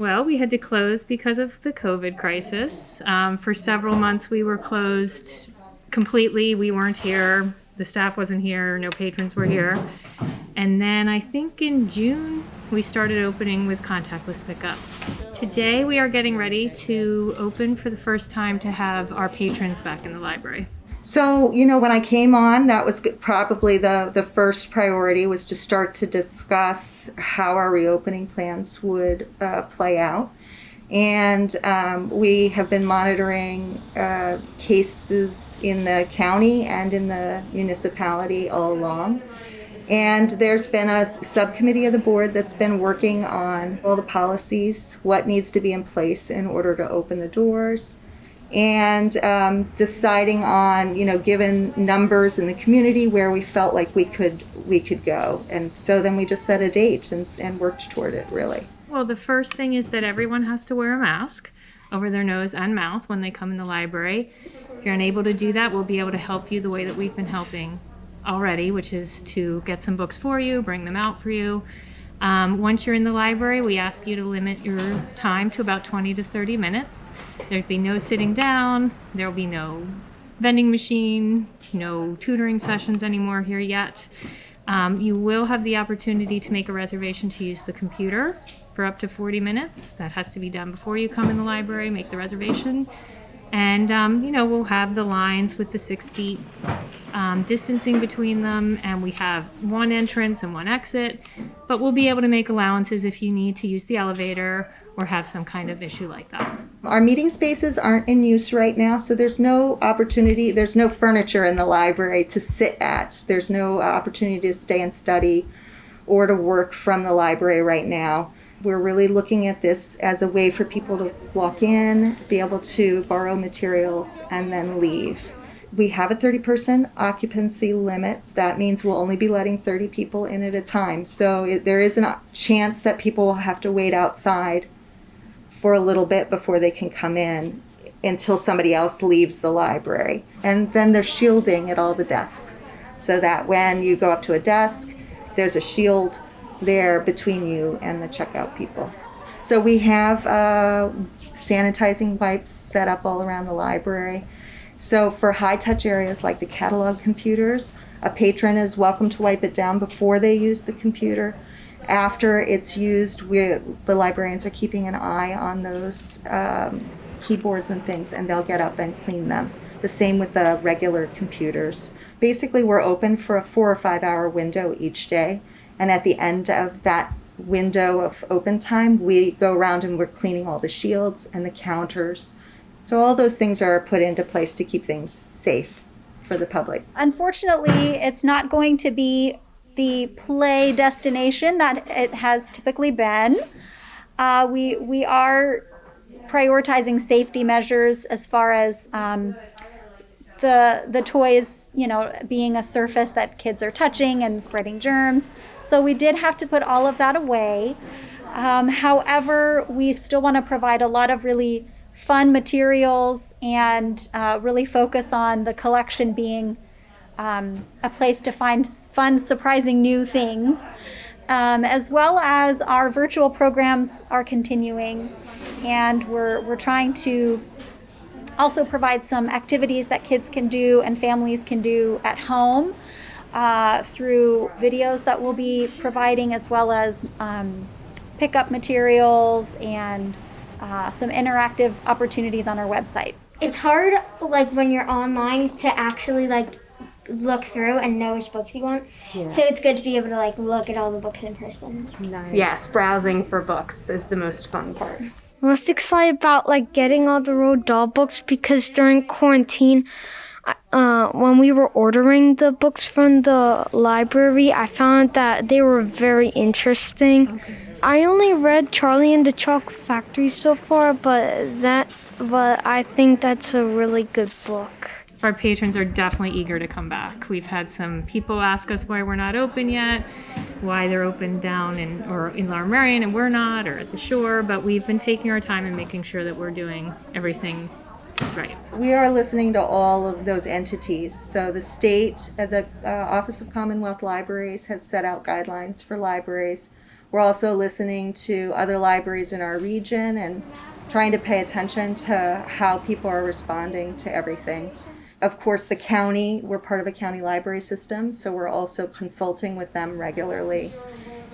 Well, we had to close because of the COVID crisis. For several months, we were closed completely. We weren't here. The staff wasn't here. No patrons were here. And then I think in June, we started opening with contactless pickup. Today, we are getting ready to open for the first time to have our patrons back in the library. So, when I came on, that was probably the first priority, was to start to discuss how our reopening plans would play out. And we have been monitoring cases in the county and in the municipality all along. And there's been a subcommittee of the board that's been working on all the policies, what needs to be in place in order to open the doors, and deciding on, given numbers in the community, where we felt like we could go. And so then we just set a date and worked toward it, really. Well, the first thing is that everyone has to wear a mask over their nose and mouth when they come in the library. If you're unable to do that, we'll be able to help you the way that we've been helping already, which is to get some books for you, bring them out for you. Once you're in the library, we ask you to limit your time to about 20 to 30 minutes. There'd be no sitting down. There'll be no vending machine, no tutoring sessions anymore here yet. You will have the opportunity to make a reservation to use the computer for up to 40 minutes. That has to be done before you come in the library, make the reservation. And, we'll have the lines with the 6 feet distancing between them, and we have one entrance and one exit, but we'll be able to make allowances if you need to use the elevator or have some kind of issue like that. Our meeting spaces aren't in use right now, so there's no opportunity, there's no furniture in the library to sit at. There's no opportunity to stay and study or to work from the library right now. We're really looking at this as a way for people to walk in, be able to borrow materials, and then leave. We have a 30-person occupancy limit. That means we'll only be letting 30 people in at a time. So there is a chance that people will have to wait outside for a little bit before they can come in until somebody else leaves the library. And then there's shielding at all the desks, so that when you go up to a desk, there's a shield there between you and the checkout people. So we have sanitizing wipes set up all around the library. So for high-touch areas like the catalog computers, a patron is welcome to wipe it down before they use the computer. After it's used, the librarians are keeping an eye on those keyboards and things, and they'll get up and clean them. The same with the regular computers. Basically, we're open for a 4 or 5 hour window each day, and at the end of that window of open time, we go around and we're cleaning all the shields and the counters. So all those things are put into place to keep things safe for the public. Unfortunately, it's not going to be the play destination that it has typically been. We are prioritizing safety measures as far as the toys, being a surface that kids are touching and spreading germs. So we did have to put all of that away. However, we still want to provide a lot of really fun materials and really focus on the collection being a place to find fun, surprising new things, as well as our virtual programs are continuing, and we're trying to also provide some activities that kids can do and families can do at home through videos that we'll be providing, as well as pickup materials and some interactive opportunities on our website. It's hard, when you're online, to actually look through and know which books you want. Yeah. So it's good to be able to look at all the books in person. Nice. Yes, browsing for books is the most fun part. Most excited about getting all the Roald Dahl books, because during quarantine, when we were ordering the books from the library, I found that they were very interesting. Okay. I only read Charlie and the Chocolate Factory so far, but I think that's a really good book. Our patrons are definitely eager to come back. We've had some people ask us why we're not open yet, why they're open down in Lower Merion and we're not, or at the shore, but we've been taking our time and making sure that we're doing everything just right. We are listening to all of those entities. So the state, the Office of Commonwealth Libraries has set out guidelines for libraries. We're also listening to other libraries in our region and trying to pay attention to how people are responding to everything. Of course, the county, we're part of a county library system, so we're also consulting with them regularly.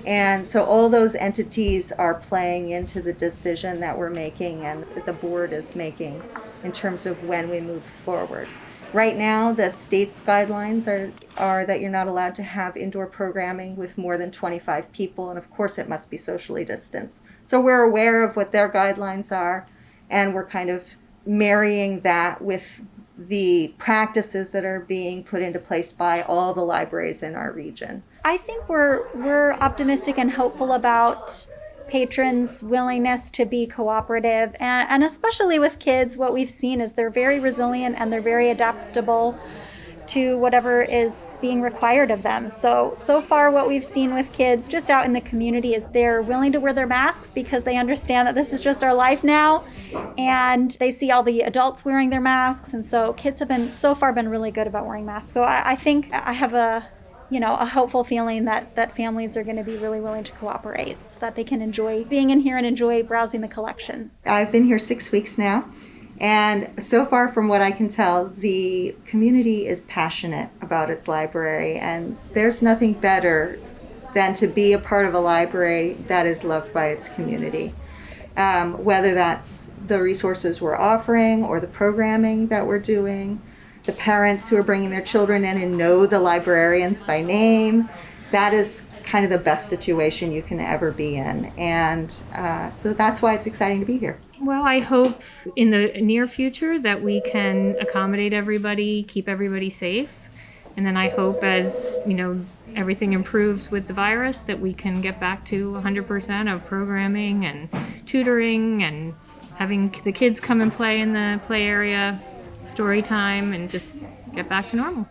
And so all those entities are playing into the decision that we're making and that the board is making in terms of when we move forward. Right now, the state's guidelines are that you're not allowed to have indoor programming with more than 25 people, and of course it must be socially distanced. So we're aware of what their guidelines are, and we're kind of marrying that with the practices that are being put into place by all the libraries in our region. I think we're optimistic and hopeful about patrons' willingness to be cooperative, and especially with kids, what we've seen is they're very resilient and they're very adaptable to whatever is being required of them. So far what we've seen with kids just out in the community is they're willing to wear their masks because they understand that this is just our life now, and they see all the adults wearing their masks, and so kids have been so far been really good about wearing masks. So I think I have a hopeful feeling that families are going to be really willing to cooperate so that they can enjoy being in here and enjoy browsing the collection. I've been here 6 weeks now, and so far from what I can tell, the community is passionate about its library, and there's nothing better than to be a part of a library that is loved by its community. Whether that's the resources we're offering or the programming that we're doing, the parents who are bringing their children in and know the librarians by name, that is kind of the best situation you can ever be in. And so that's why it's exciting to be here. Well, I hope in the near future that we can accommodate everybody, keep everybody safe. And then I hope as, everything improves with the virus that we can get back to 100% of programming and tutoring and having the kids come and play in the play area, story time, and just get back to normal.